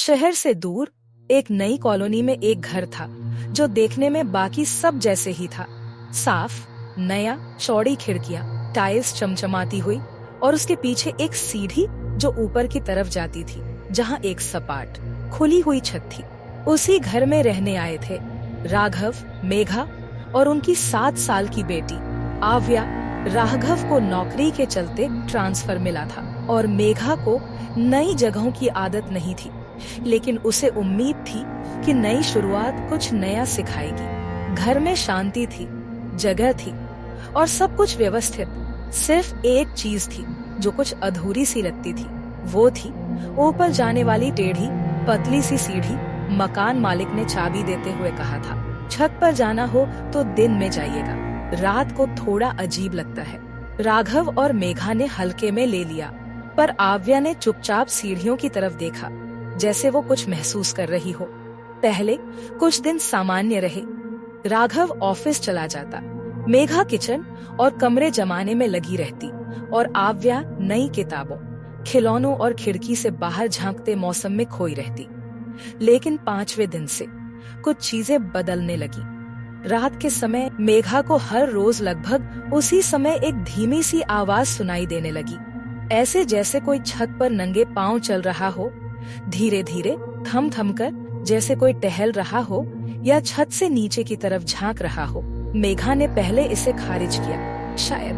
शहर से दूर एक नई कॉलोनी में एक घर था जो देखने में बाकी सब जैसे ही था। साफ, नया, चौड़ी खिड़कियां, टाइल्स चमचमाती हुई और उसके पीछे एक सीढ़ी जो ऊपर की तरफ जाती थी, जहां एक सपाट खुली हुई छत थी। उसी घर में रहने आए थे राघव, मेघा और उनकी 7 साल की बेटी आव्या। राघव को नौकरी के चलते ट्रांसफर मिला था और मेघा को नई जगहों की आदत नहीं थी, लेकिन उसे उम्मीद थी कि नई शुरुआत कुछ नया सिखाएगी। घर में शांति थी, जगह थी और सब कुछ व्यवस्थित। सिर्फ एक चीज थी जो कुछ अधूरी सी लगती थी। वो थी ऊपर जाने वाली टेढ़ी पतली सी सीढ़ी। मकान मालिक ने चाबी देते हुए कहा था, छत पर जाना हो तो दिन में जाइएगा, रात को थोड़ा अजीब लगता है। राघव और मेघा ने हल्के में ले लिया, पर आव्या ने चुपचाप सीढ़ियों की तरफ देखा, जैसे वो कुछ महसूस कर रही हो। पहले कुछ दिन सामान्य रहे। राघव ऑफिस चला जाता, मेघा किचन और कमरे जमाने में लगी रहती और आव्या नई किताबों, खिलौनों और खिड़की से बाहर झांकते मौसम में खोई रहती। लेकिन 5वें दिन से कुछ चीजें बदलने लगी। रात के समय मेघा को हर रोज लगभग उसी समय एक धीमी सी आवाज सुनाई देने लगी, ऐसे जैसे कोई छत पर नंगे पांव चल रहा हो, धीरे धीरे, थम थम कर, जैसे कोई टहल रहा हो या छत से नीचे की तरफ झांक रहा हो। मेघा ने पहले इसे खारिज किया, शायद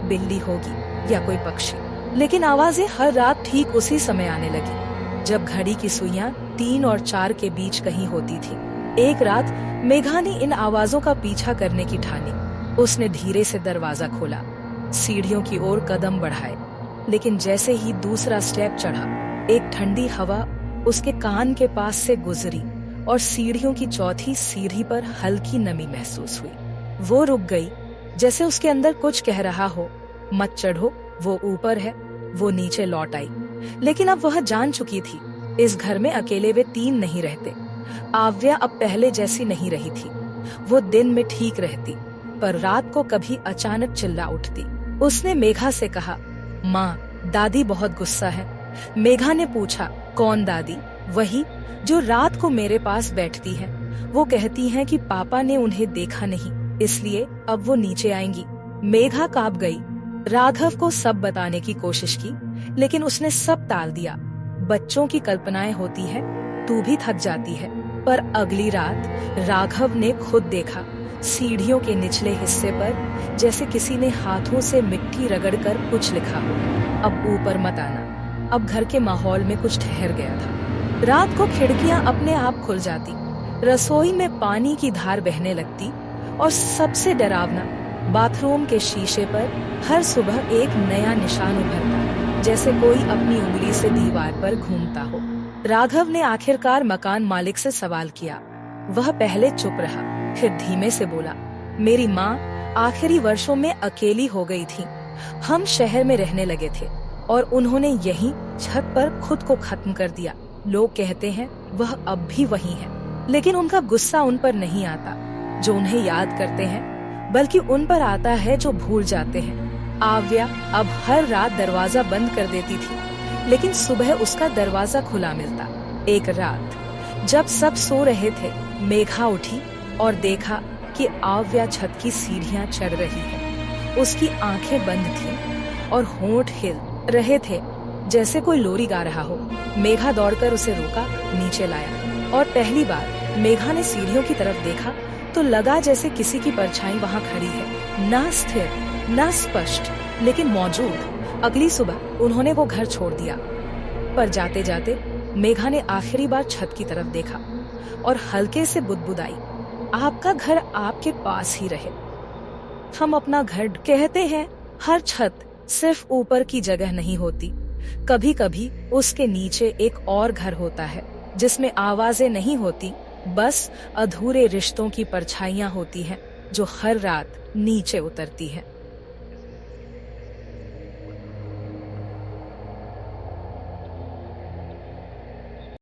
बिल्ली होगी या कोई पक्षी, लेकिन आवाजें हर रात ठीक उसी समय आने लगी जब घड़ी की सुइयां 3 और 4 के बीच कहीं होती थी। एक रात मेघा ने इन आवाजों का पीछा करने की ठानी। उसने धीरे से दरवाजा खोला, सीढ़ियों की ओर कदम बढ़ाए, लेकिन जैसे ही दूसरा स्टेप चढ़ा, एक ठंडी हवा उसके कान के पास से गुजरी और सीढ़ियों की चौथी सीढ़ी पर हल्की नमी महसूस हुई। वो रुक गई, जैसे उसके अंदर कुछ कह रहा हो, मत चढ़ो, वो ऊपर है। वो नीचे लौट आई, लेकिन अब वह जान चुकी थी, इस घर में अकेले वे 3 नहीं रहते। आव्या अब पहले जैसी नहीं रही थी। वो दिन में ठीक रहती, पर रात को कभी अचानक चिल्ला उठती। उसने मेघा से कहा, माँ, दादी बहुत गुस्सा है। मेघा ने पूछा, कौन दादी? वही जो रात को मेरे पास बैठती है। वो कहती हैं कि पापा ने उन्हें देखा नहीं, इसलिए अब वो नीचे आएंगी। मेघा कांप गई। राघव को सब बताने की कोशिश की, लेकिन उसने सब टाल दिया। बच्चों की कल्पनाएं होती है, तू भी थक जाती है। पर अगली रात राघव ने खुद देखा, सीढ़ियों के निचले हिस्से पर जैसे किसी ने हाथों से मिट्टी रगड़कर कुछ लिखा हो, अब ऊपर मत आना। अब घर के माहौल में कुछ ठहर गया था। रात को खिड़कियां अपने आप खुल जाती, रसोई में पानी की धार बहने लगती और सबसे डरावना, बाथरूम के शीशे पर हर सुबह एक नया निशान उभरता, जैसे कोई अपनी उंगली से दीवार पर घूमता हो। राघव ने आखिरकार मकान मालिक से सवाल किया। वह पहले चुप रहा, फिर धीमे से बोला, मेरी माँ आखिरी वर्षों में अकेली हो गई थी। हम शहर में रहने लगे थे और उन्होंने यहीं छत पर खुद को खत्म कर दिया। लोग कहते हैं वह अब भी वही है, लेकिन उनका गुस्सा उन पर नहीं आता जो उन्हें याद करते हैं, बल्कि उन पर आता है जो भूल जाते हैं। आव्या अब हर रात दरवाजा बंद कर देती थी, लेकिन सुबह उसका दरवाजा खुला मिलता। एक रात जब सब सो रहे थे, मेघा उठी और देखा कि आव्या छत की सीढ़ियां चढ़ रही है। उसकी आंखें बंद थीं और होंठ हिल रहे थे, जैसे कोई लोरी गा रहा हो। मेघा दौड़कर उसे रोका, नीचे लाया और पहली बार मेघा ने सीढ़ियों की तरफ देखा तो लगा जैसे किसी की परछाई वहाँ खड़ी है, ना स्थिर, ना स्पष्ट, लेकिन मौजूद। अगली सुबह उन्होंने वो घर छोड़ दिया, पर जाते जाते मेघा ने आखिरी बार छत की तरफ देखा और हल्के से बुदबुदाई, आपका घर आपके पास ही रहे। हम अपना घर कहते हैं, हर छत सिर्फ ऊपर की जगह नहीं होती। कभी कभी उसके नीचे एक और घर होता है, जिसमें आवाजें नहीं होती, बस अधूरे रिश्तों की परछाइयां होती हैं जो हर रात नीचे उतरती हैं।